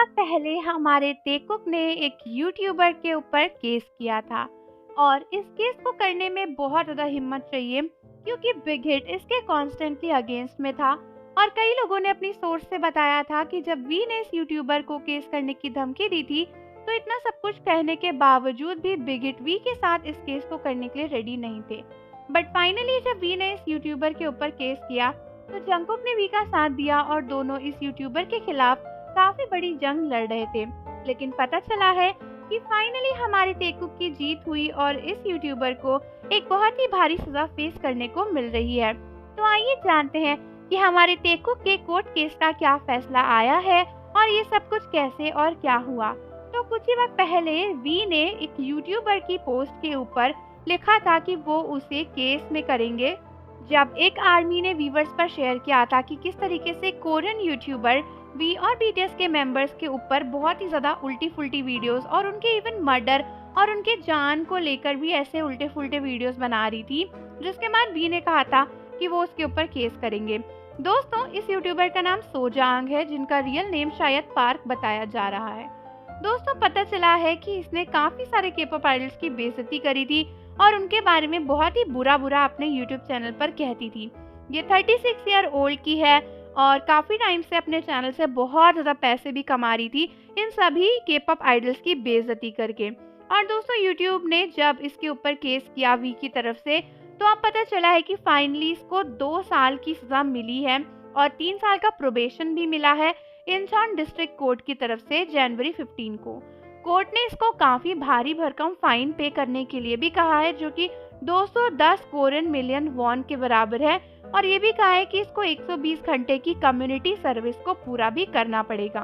वक्त पहले हमारे टेकुक ने एक यूट्यूबर के ऊपर केस किया था और इस केस को करने में बहुत ज़्यादा हिम्मत चाहिए क्योंकि बिग हिट इसके कॉन्स्टेंटली अगेंस्ट में था। और कई लोगों ने अपनी सोर्स से बताया था कि जब वी ने इस यूट्यूबर को केस करने की धमकी दी थी तो इतना सब कुछ कहने के बावजूद भी बिग हिट वी के साथ इस केस को करने के लिए रेडी नहीं थे। बट फाइनली जब वी ने इस यूट्यूबर के ऊपर केस किया तो जंगकुक ने वी का साथ दिया और दोनों इस यूट्यूबर के खिलाफ काफी बड़ी जंग लड़ रहे थे। लेकिन पता चला है कि फाइनली हमारे टेकुक की जीत हुई और इस यूट्यूबर को एक बहुत ही भारी सजा फेस करने को मिल रही है। तो आइए जानते हैं कि हमारे टेकुक के कोर्ट केस का क्या फैसला आया है और ये सब कुछ कैसे और क्या हुआ। तो कुछ ही वक्त पहले वी ने एक यूट्यूबर की पोस्ट के ऊपर लिखा था कि वो उसे केस में करेंगे। जब एक आर्मी ने व्यूवर्स पर शेयर किया था कि किस तरीके से कोरियन यूट्यूबर वी और बीटीएस के मेंबर्स के ऊपर बहुत ही ज़्यादा उल्टी फुल्टी वीडियोस और उनके इवन मर्डर और उनके जान को लेकर भी ऐसे उल्टे फुल्टे वीडियोस बना रही थी, जिसके बाद वी ने कहा था कि वो उसके ऊपर केस करेंगे। दोस्तों, इस यूट्यूबर का नाम सोजांग है, जिनका रियल नेम शायद पार्क बताया जा रहा है। दोस्तों, पता चला है कि इसने काफ़ी सारे के-पॉप आइडल्स की बेइज्जती करी थी और उनके बारे में बहुत ही बुरा अपने यूट्यूब चैनल पर कहती थी। ये 36 ईयर ओल्ड की है और काफ़ी टाइम से अपने चैनल से बहुत ज़्यादा पैसे भी कमा रही थी इन सभी के-पॉप आइडल्स की बेइज्जती करके। और दोस्तों, यूट्यूब ने जब इसके ऊपर केस किया वी की तरफ से तो अब पता चला है कि फाइनली इसको 2 साल की सज़ा मिली है और 3 साल का प्रोबेशन भी मिला है इंचॉन डिस्ट्रिक्ट कोर्ट की तरफ से जनवरी 15 को। कोर्ट ने इसको काफ़ी भारी भरकम फाइन पे करने के लिए भी कहा है, जो कि 210 कोरियन मिलियन वॉन के बराबर है, और ये भी कहा है कि इसको 120 घंटे की कम्युनिटी सर्विस को पूरा भी करना पड़ेगा।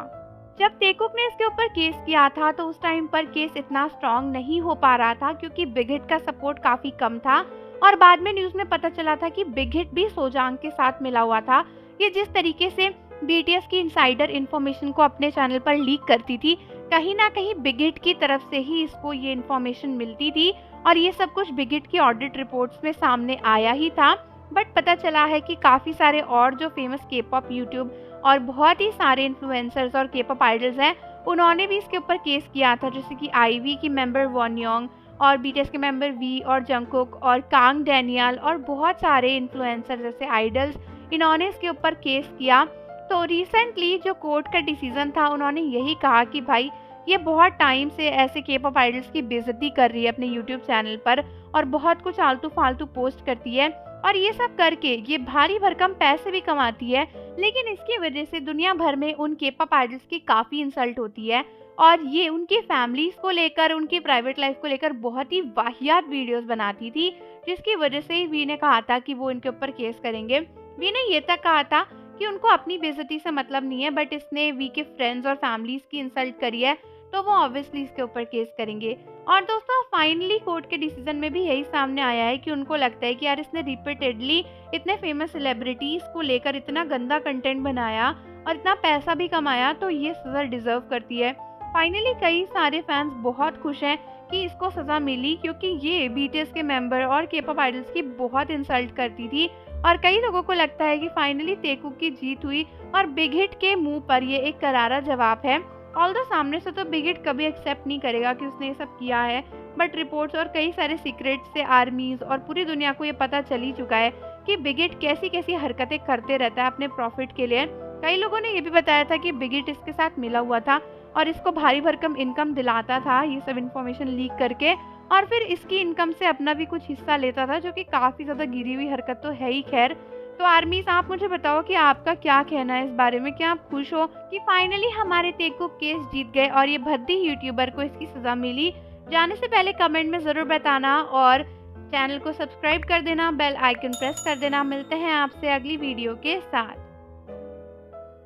जब टेकुक ने इसके ऊपर केस किया था तो उस टाइम पर केस इतना स्ट्रांग नहीं हो पा रहा था क्योंकि बिग हिट का सपोर्ट काफ़ी कम था और बाद में न्यूज़ में पता चला था कि बिग हिट भी सोजांग के साथ मिला हुआ था। ये जिस तरीके से बीटीएस की इनसाइडर इन्फॉर्मेशन को अपने चैनल पर लीक करती थी, कहीं ना कहीं बिग हिट की तरफ से ही इसको ये इन्फॉर्मेशन मिलती थी और ये सब कुछ बिग हिट की ऑडिट रिपोर्ट्स में सामने आया ही था। बट पता चला है कि काफ़ी सारे और जो फेमस के-पॉप यूट्यूब और बहुत ही सारे इन्फ्लुएंसर्स और के-पॉप आइडल्स हैं, उन्होंने भी इसके ऊपर केस किया था, जैसे कि आईवी की मेंबर वॉनयोंग और बीटीएस के मेंबर वी और जंगकुक और कांग डेनियल और बहुत सारे इन्फ्लुएंसर जैसे आइडल्स, इन्होंने इसके ऊपर केस किया। तो रिसेंटली जो कोर्ट का डिसीजन था, उन्होंने यही कहा कि भाई ये बहुत टाइम से ऐसे के-पॉप आइडल्स की बेइज्जती कर रही है अपने यूट्यूब चैनल पर और बहुत कुछ आलतू फालतू पोस्ट करती है और ये सब करके ये भारी भरकम पैसे भी कमाती है, लेकिन इसकी वजह से दुनिया भर में उन के-पॉप आइडल्स की काफ़ी इंसल्ट होती है और ये उनकी फैमिलीज़ को लेकर, उनकी प्राइवेट लाइफ को लेकर बहुत ही वाहियात वीडियोस बनाती थी, जिसकी वजह से वी ने कहा था कि वो इनके ऊपर केस करेंगे। वी ने ये तक कहा था कि उनको अपनी बेइज्जती से मतलब नहीं है, बट इसने वी के फ्रेंड्स और फैमिलीज़ की इंसल्ट करी है तो वो ऑब्वियसली इसके ऊपर केस करेंगे। और दोस्तों, फाइनली कोर्ट के डिसीजन में भी यही सामने आया है कि उनको लगता है कि यार इसने रिपीटेडली इतने फेमस सेलिब्रिटीज़ को लेकर इतना गंदा कंटेंट बनाया और इतना पैसा भी कमाया, तो ये सज़ा डिज़र्व करती है। फाइनली कई सारे फैंस बहुत खुश हैं कि इसको सज़ा मिली, क्योंकि ये बीटीएस के मेंबर और के-पॉप आइडल्स की बहुत इंसल्ट करती थी और कई लोगों को लगता है कि फाइनली टेकुक की जीत हुई और बिग हिट के मुंह पर ये एक करारा जवाब है। ऑल्दो सामने से तो बिग हिट कभी एक्सेप्ट नहीं करेगा कि उसने ये सब किया है, बट रिपोर्ट्स और कई सारे सीक्रेट से आर्मीज और पूरी दुनिया को ये पता चल ही चुका है कि बिग हिट कैसी कैसी हरकतें करते रहता है अपने प्रॉफिट के लिए। कई लोगों ने ये भी बताया था कि बिग हिट इसके साथ मिला हुआ था और इसको भारी भरकम इनकम दिलाता था ये सब इन्फॉर्मेशन लीक करके, और फिर इसकी इनकम से अपना भी कुछ हिस्सा लेता था, जो कि काफ़ी ज़्यादा गिरी हुई हरकत तो है ही। खैर, तो आर्मीज, आप मुझे बताओ कि आपका क्या कहना है इस बारे में। क्या आप खुश हो कि फाइनली हमारे टेकुक केस जीत गए और ये भद्दी यूट्यूबर को इसकी सज़ा मिली? जाने से पहले कमेंट में ज़रूर बताना और चैनल को सब्सक्राइब कर देना, बेल आइकन प्रेस कर देना। मिलते हैं आपसे अगली वीडियो के साथ।